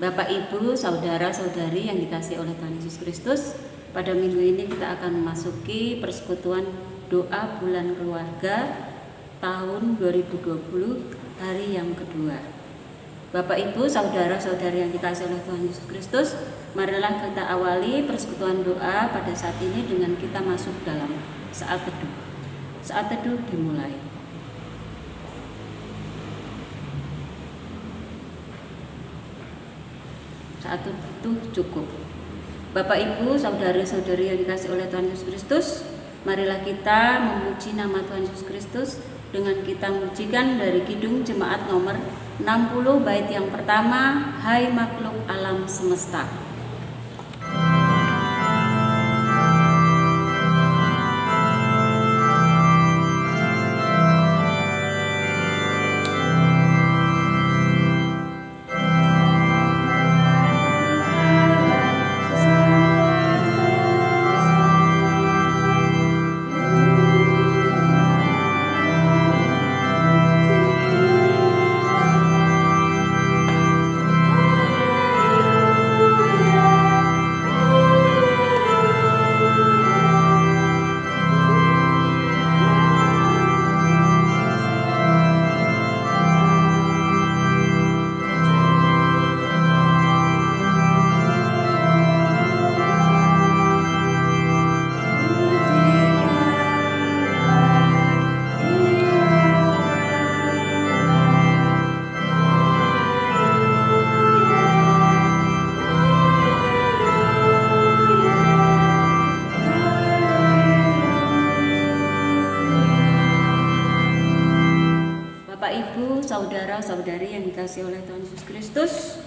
Bapak, Ibu, saudara-saudari yang dikasihi oleh Tuhan Yesus Kristus, pada minggu ini kita akan memasuki persekutuan doa bulan keluarga tahun 2020 hari yang kedua. Bapak, Ibu, saudara-saudari yang dikasihi oleh Tuhan Yesus Kristus, marilah kita awali persekutuan doa pada saat ini dengan kita masuk dalam saat teduh. Saat teduh dimulai. Saat teduh cukup. Bapak, Ibu, saudara-saudari yang dikasihi oleh Tuhan Yesus Kristus, marilah kita memuji nama Tuhan Yesus Kristus dengan kita mujikan dari Kidung Jemaat nomor 60 bait yang pertama, Hai makhluk alam semesta. Saudara-saudari yang dikasihi oleh Tuhan Yesus Kristus,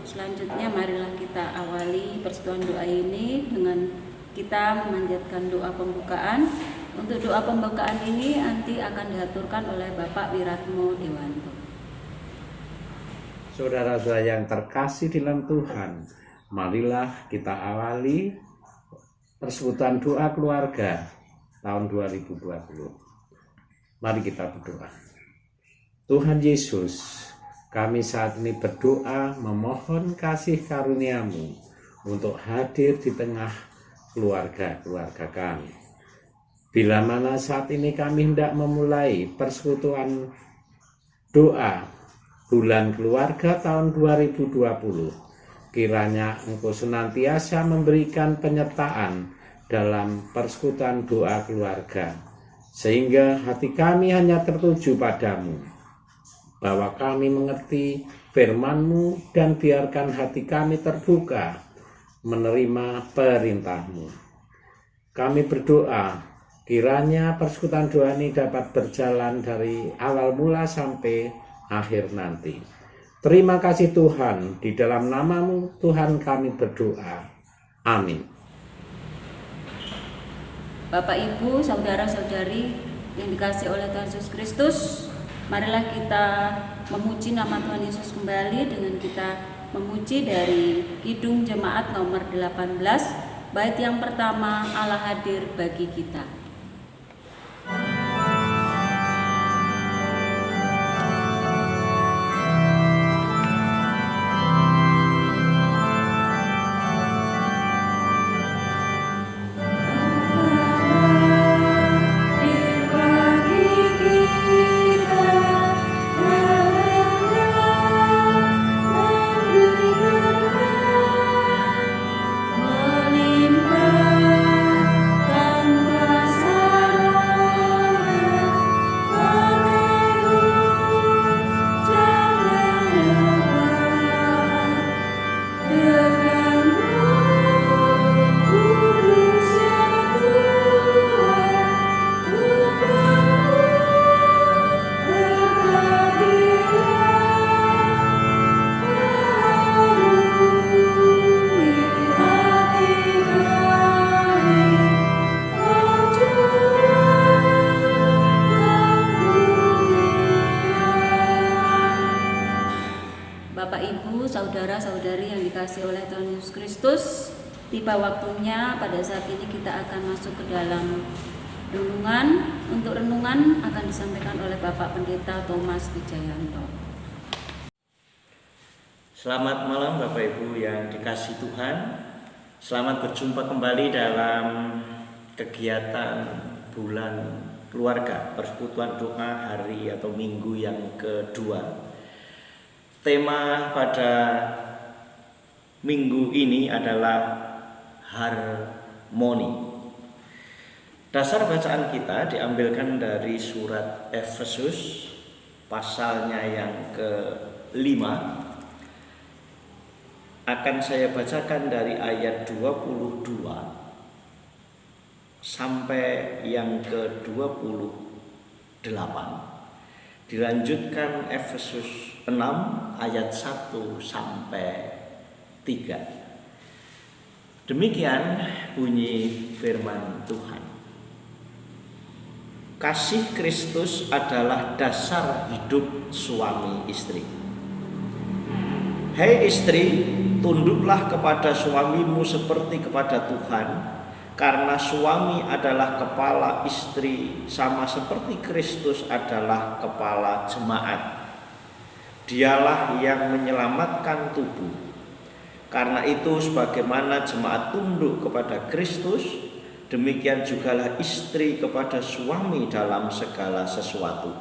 selanjutnya marilah kita awali persekutuan doa ini dengan kita memanjatkan doa pembukaan. Untuk doa pembukaan ini nanti akan diaturkan oleh Bapak Wiratmo Dewanto. Saudara-saudara yang terkasih di dalam Tuhan, marilah kita awali persekutuan doa keluarga tahun 2020. Mari kita berdoa. Tuhan Yesus, kami saat ini berdoa memohon kasih karunia-Mu untuk hadir di tengah keluarga-keluarga kami. Bila mana saat ini kami hendak memulai persekutuan doa bulan keluarga tahun 2020, kiranya Engkau senantiasa memberikan penyertaan dalam persekutuan doa keluarga, sehingga hati kami hanya tertuju padamu, bahwa kami mengerti firman-Mu dan biarkan hati kami terbuka menerima perintah-Mu. Kami berdoa kiranya persekutuan doa ini dapat berjalan dari awal mula sampai akhir nanti. Terima kasih Tuhan, di dalam nama-Mu Tuhan kami berdoa. Amin. Bapak, Ibu, saudara-saudari yang dikasihi oleh Tuhan Yesus Kristus, marilah kita memuji nama Tuhan Yesus kembali dengan kita memuji dari Kidung Jemaat nomor 18 bait yang pertama, Allah hadir bagi kita. Saudara-saudari yang dikasihi oleh Tuhan Yesus Kristus, tiba waktunya pada saat ini kita akan masuk ke dalam renungan. Untuk renungan akan disampaikan oleh Bapak Pendeta Thomas Wijayanto. Selamat malam Bapak Ibu yang dikasihi Tuhan. Selamat berjumpa kembali dalam kegiatan bulan keluarga, persekutuan doa hari atau minggu yang kedua. Tema pada minggu ini adalah harmoni. Dasar bacaan kita diambilkan dari surat Efesus pasalnya yang ke-5. Akan saya bacakan dari ayat 22 sampai yang ke-28. Dilanjutkan Efesus 6 ayat 1 sampai 3. Demikian bunyi firman Tuhan. Kasih Kristus adalah dasar hidup suami istri. Hei istri, tunduklah kepada suamimu seperti kepada Tuhan, karena suami adalah kepala istri, sama seperti Kristus adalah kepala jemaat. Dialah yang menyelamatkan tubuh. Karena itu, sebagaimana jemaat tunduk kepada Kristus, demikian jugalah istri kepada suami dalam segala sesuatu.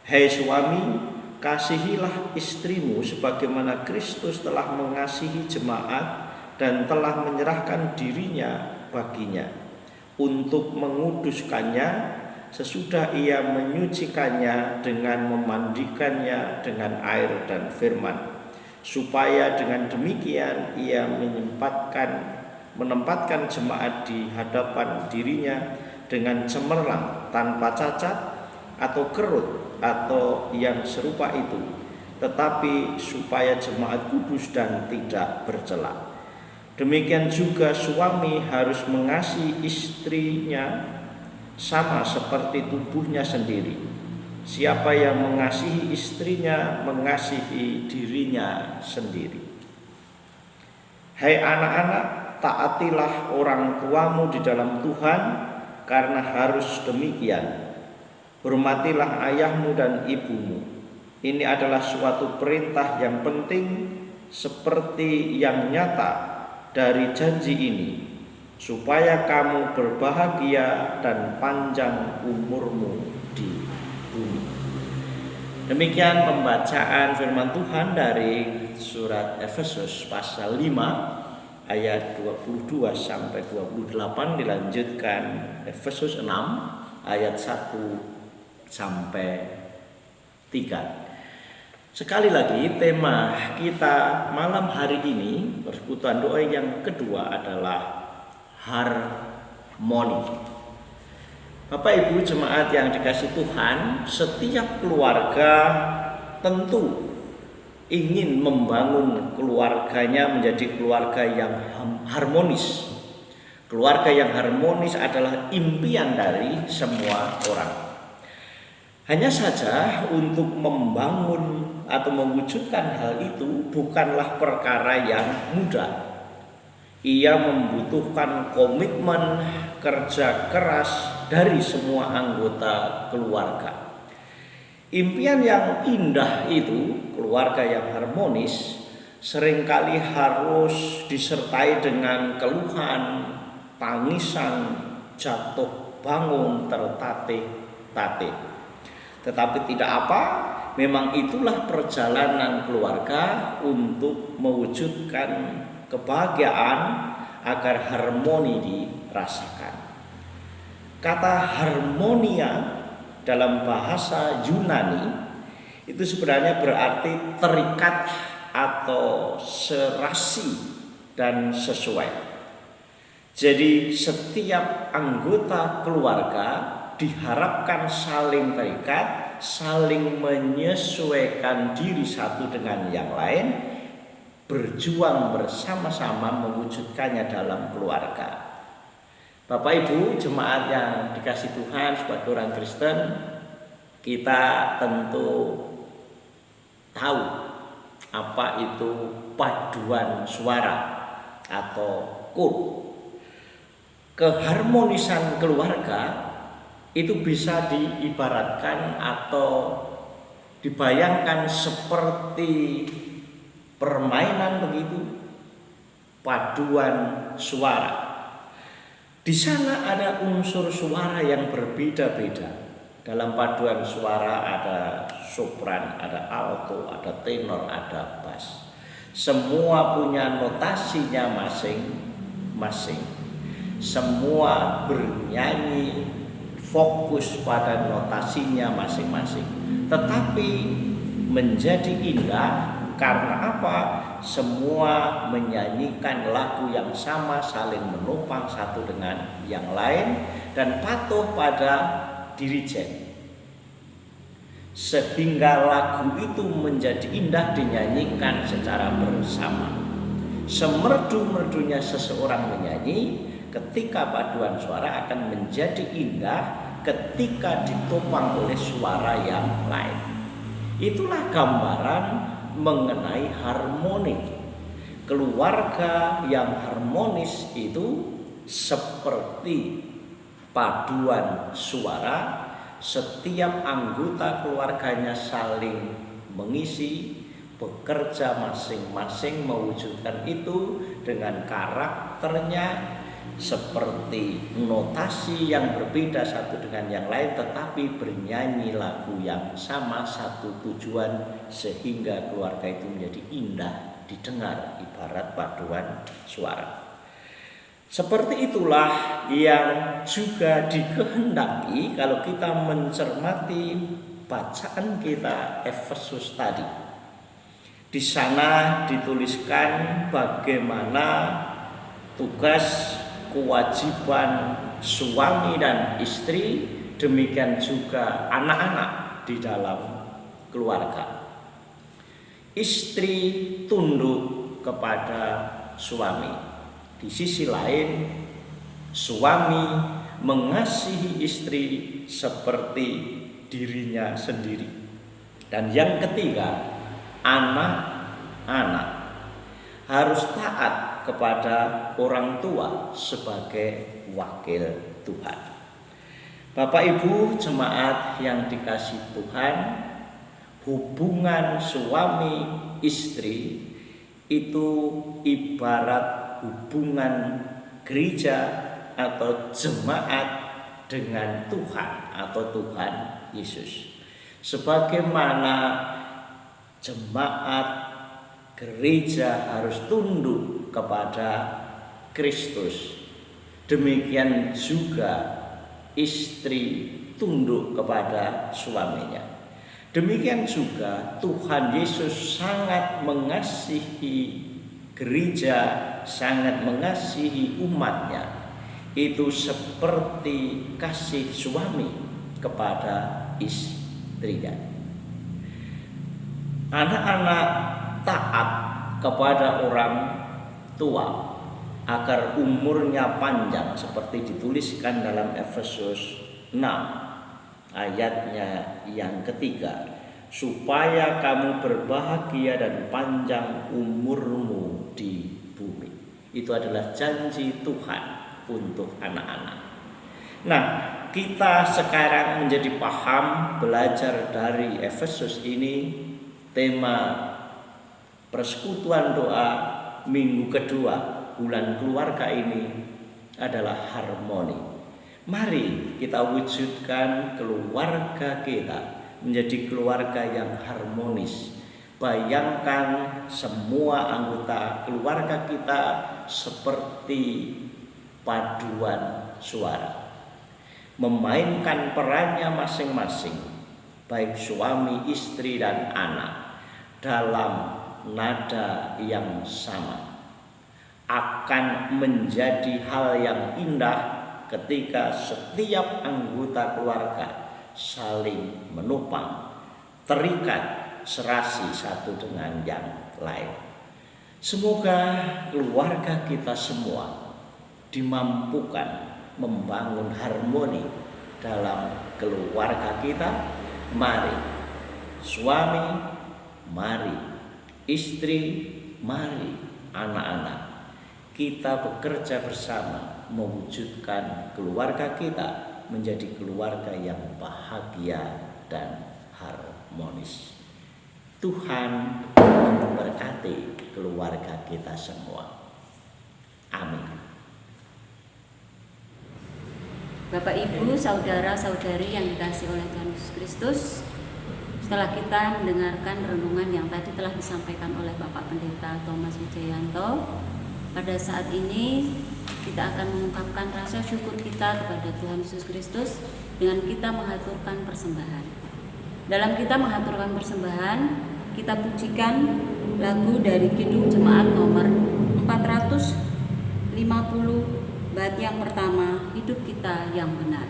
Hei suami, kasihilah istrimu sebagaimana Kristus telah mengasihi jemaat dan telah menyerahkan dirinya baginya untuk menguduskannya sesudah ia menyucikannya dengan memandikannya dengan air dan firman, supaya dengan demikian ia menempatkan jemaat di hadapan dirinya dengan cemerlang, tanpa cacat atau kerut atau yang serupa itu, tetapi supaya jemaat kudus dan tidak bercela. Demikian juga suami harus mengasihi istrinya sama seperti tubuhnya sendiri. Siapa yang mengasihi istrinya mengasihi dirinya sendiri. Hai anak-anak, taatilah orang tuamu di dalam Tuhan, karena harus demikian. Hormatilah ayahmu dan ibumu. Ini adalah suatu perintah yang penting seperti yang nyata dari janji ini, supaya kamu berbahagia dan panjang umurmu di bumi. Demikian pembacaan firman Tuhan dari surat Efesus pasal 5 ayat 22 sampai 28, dilanjutkan Efesus 6 ayat 1 sampai 3. Sekali lagi, tema kita malam hari ini, persekutuan doa yang kedua, adalah harmoni. Bapak Ibu jemaat yang dikasihi Tuhan, setiap keluarga tentu ingin membangun keluarganya menjadi keluarga yang harmonis. Keluarga yang harmonis adalah impian dari semua orang. Hanya saja untuk membangun atau mewujudkan hal itu bukanlah perkara yang mudah. Ia membutuhkan komitmen kerja keras dari semua anggota keluarga. Impian yang indah itu, keluarga yang harmonis, seringkali harus disertai dengan keluhan, tangisan, jatuh bangun, tertatih-tatih. Tetapi tidak apa, memang itulah perjalanan keluarga untuk mewujudkan kebahagiaan agar harmoni dirasakan. Kata harmonia dalam bahasa Yunani itu sebenarnya berarti terikat atau serasi dan sesuai. Jadi setiap anggota keluarga diharapkan saling terikat, saling menyesuaikan diri satu dengan yang lain, berjuang bersama-sama mewujudkannya dalam keluarga. Bapak Ibu jemaat yang dikasihi Tuhan, sebagai orang Kristen, kita tentu tahu apa itu paduan suara atau kor. Keharmonisan keluarga itu bisa diibaratkan atau dibayangkan seperti permainan begitu, paduan suara. Di sana ada unsur suara yang berbeda-beda. Dalam paduan suara ada sopran, ada alto, ada tenor, ada bass. Semua punya notasinya masing-masing. Semua bernyanyi fokus pada notasinya masing-masing. Tetapi menjadi indah karena apa? Semua menyanyikan lagu yang sama, saling menopang satu dengan yang lain dan patuh pada dirijen. Sehingga lagu itu menjadi indah dinyanyikan secara bersama. Semerdu-merdunya seseorang menyanyi, ketika paduan suara akan menjadi indah ketika ditopang oleh suara yang lain. Itulah gambaran mengenai harmoni. Keluarga yang harmonis itu seperti paduan suara, setiap anggota keluarganya saling mengisi, bekerja masing-masing mewujudkan itu dengan karakternya, seperti notasi yang berbeda satu dengan yang lain tetapi bernyanyi lagu yang sama, satu tujuan, sehingga keluarga itu menjadi indah didengar, ibarat paduan suara. Seperti itulah yang juga dikehendaki kalau kita mencermati bacaan kita Efesus tadi. Di sana dituliskan bagaimana tugas kewajiban suami dan istri, demikian juga anak-anak di dalam keluarga. Istri tunduk kepada suami. Di sisi lain, suami mengasihi istri seperti dirinya sendiri. Dan yang ketiga, anak-anak harus taat kepada orang tua sebagai wakil Tuhan. Bapak Ibu jemaat yang dikasihi Tuhan, hubungan suami istri itu ibarat hubungan gereja atau jemaat dengan Tuhan atau Tuhan Yesus. Sebagaimana jemaat gereja harus tunduk kepada Kristus, demikian juga istri tunduk kepada suaminya. Demikian juga Tuhan Yesus sangat mengasihi gereja, sangat mengasihi umatnya. Itu seperti kasih suami kepada istrinya. Anak-anak taat kepada orang tua agar umurnya panjang, seperti dituliskan dalam Efesus 6 ayatnya yang ketiga, supaya kamu berbahagia dan panjang umurmu di bumi. Itu adalah janji Tuhan untuk anak-anak. Nah, kita sekarang menjadi paham belajar dari Efesus ini. Tema persekutuan doa minggu kedua bulan keluarga ini adalah harmoni. Mari kita wujudkan keluarga kita menjadi keluarga yang harmonis. Bayangkan semua anggota keluarga kita seperti paduan suara, memainkan perannya masing-masing, baik suami, istri, dan anak, dalam nada yang sama. Akan menjadi hal yang indah ketika setiap anggota keluarga saling menopang, terikat serasi satu dengan yang lain. Semoga keluarga kita semua dimampukan membangun harmoni dalam keluarga kita. Mari suami, mari istri, mari anak-anak, kita bekerja bersama mewujudkan keluarga kita menjadi keluarga yang bahagia dan harmonis. Tuhan memberkati. memberkati keluarga kita semua. Amin. Bapak, Ibu, saudara-saudari yang dikasihi oleh Tuhan Yesus Kristus, setelah kita mendengarkan renungan yang tadi telah disampaikan oleh Bapak Pendeta Thomas Wijayanto, pada saat ini kita akan mengungkapkan rasa syukur kita kepada Tuhan Yesus Kristus dengan kita mengaturkan persembahan. Dalam kita mengaturkan persembahan, kita pujikan lagu dari Kidung Jemaat nomor 450 bait yang pertama, Hidup Kita Yang Benar.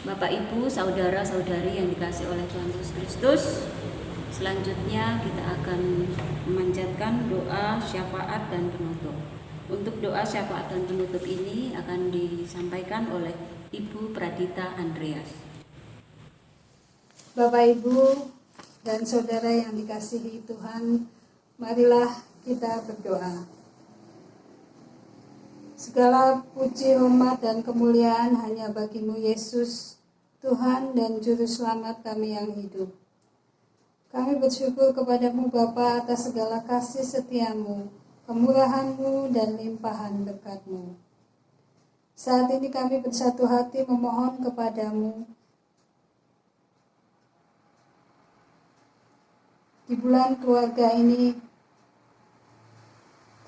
Bapak, Ibu, saudara-saudari yang dikasihi oleh Tuhan Yesus Kristus, selanjutnya kita akan memanjatkan doa syafaat dan penutup. Untuk doa syafaat dan penutup ini akan disampaikan oleh Ibu Pradita Andreas. Bapak, Ibu, dan saudara yang dikasihi Tuhan, marilah kita berdoa. Segala puji, hormat, dan kemuliaan hanya bagi-Mu, Yesus, Tuhan dan Juru Selamat kami yang hidup. Kami bersyukur kepada-Mu Bapa atas segala kasih setia-Mu, kemurahan-Mu, dan limpahan berkat-Mu. Saat ini kami bersatu hati memohon kepada-Mu, di bulan keluarga ini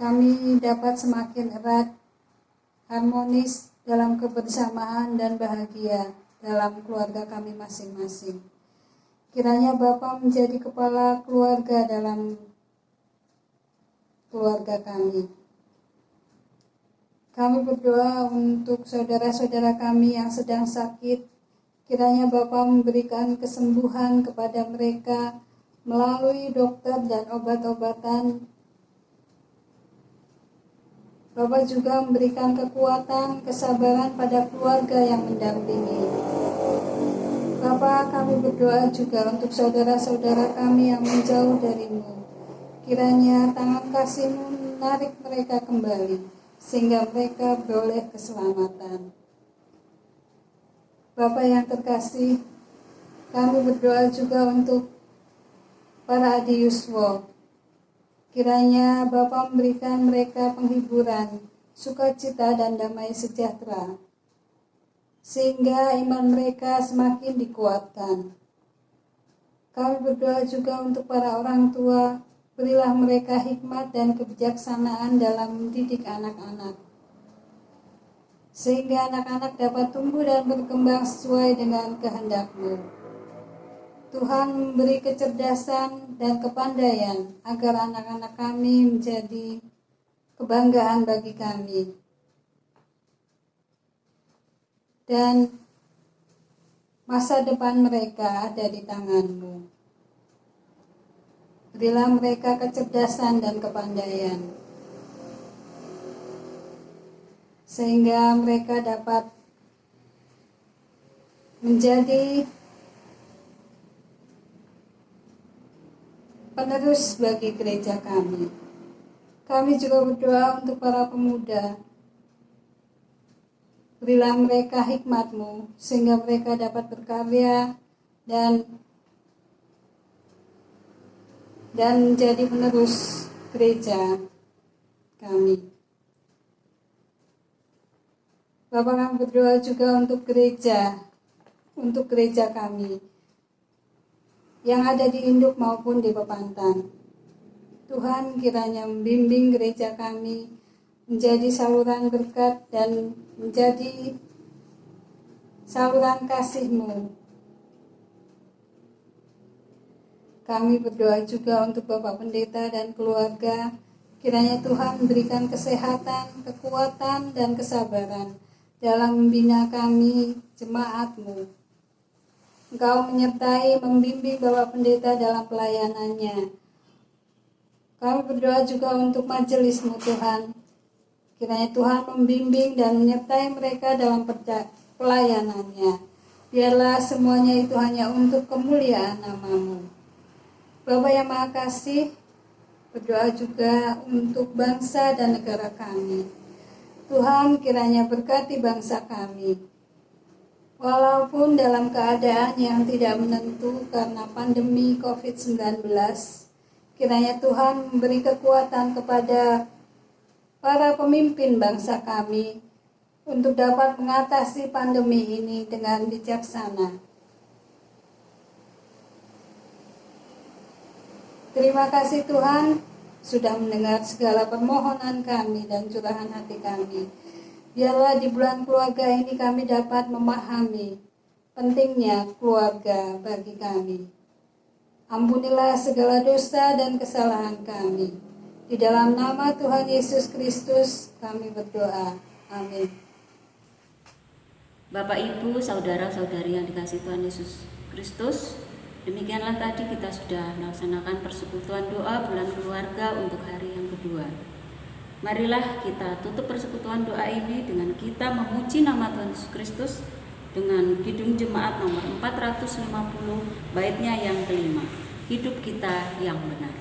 kami dapat semakin erat, harmonis dalam kebersamaan dan bahagia dalam keluarga kami masing-masing. Kiranya Bapa menjadi kepala keluarga dalam keluarga kami. Kami berdoa untuk saudara-saudara kami yang sedang sakit. Kiranya Bapa memberikan kesembuhan kepada mereka melalui dokter dan obat-obatan. Bapak juga memberikan kekuatan, kesabaran pada keluarga yang mendampingi. Bapak, kami berdoa juga untuk saudara-saudara kami yang menjauh dari-Mu. Kiranya tangan kasih-Mu menarik mereka kembali, sehingga mereka beroleh keselamatan. Bapak yang terkasih, kami berdoa juga untuk para Adi Yuswo. Kiranya Bapa memberikan mereka penghiburan, sukacita, dan damai sejahtera, sehingga iman mereka semakin dikuatkan. Kami berdoa juga untuk para orang tua, berilah mereka hikmat dan kebijaksanaan dalam mendidik anak-anak, sehingga anak-anak dapat tumbuh dan berkembang sesuai dengan kehendak-Mu. Tuhan memberi kecerdasan dan kepandaian agar anak-anak kami menjadi kebanggaan bagi kami. Dan masa depan mereka ada di tangan-Mu. Berilah mereka kecerdasan dan kepandaian, sehingga mereka dapat menjadi penerus bagi gereja kami. Kami juga berdoa untuk para pemuda. Berilah mereka hikmat-Mu, sehingga mereka dapat berkarya dan menjadi penerus gereja kami. Bapa, kami berdoa juga untuk gereja kami yang ada di induk maupun di Pepantan. Tuhan kiranya membimbing gereja kami menjadi saluran berkat dan menjadi saluran kasih-Mu. Kami berdoa juga untuk Bapak Pendeta dan keluarga. Kiranya Tuhan memberikan kesehatan, kekuatan, dan kesabaran dalam membina kami, jemaat-Mu. Engkau menyertai, membimbing Bapak Pendeta dalam pelayanannya. Kami berdoa juga untuk majelis-Mu, Tuhan. Kiranya Tuhan membimbing dan menyertai mereka dalam pelayanannya. Biarlah semuanya itu hanya untuk kemuliaan nama-Mu. Bapa yang Maha Kasih, berdoa juga untuk bangsa dan negara kami. Tuhan kiranya berkati bangsa kami. Walaupun dalam keadaan yang tidak menentu karena pandemi COVID-19, kiranya Tuhan memberi kekuatan kepada para pemimpin bangsa kami untuk dapat mengatasi pandemi ini dengan bijaksana. Terima kasih Tuhan sudah mendengar segala permohonan kami dan curahan hati kami. Biarlah di bulan keluarga ini kami dapat memahami pentingnya keluarga bagi kami. Ampunilah segala dosa dan kesalahan kami. Di dalam nama Tuhan Yesus Kristus kami berdoa. Amin. Bapak, Ibu, saudara-saudari yang dikasihi Tuhan Yesus Kristus, demikianlah tadi kita sudah melaksanakan persekutuan doa bulan keluarga untuk hari yang kedua. Marilah kita tutup persekutuan doa ini dengan kita memuji nama Tuhan Yesus Kristus dengan Kidung Jemaat nomor 450 baitnya yang kelima, hidup kita yang benar.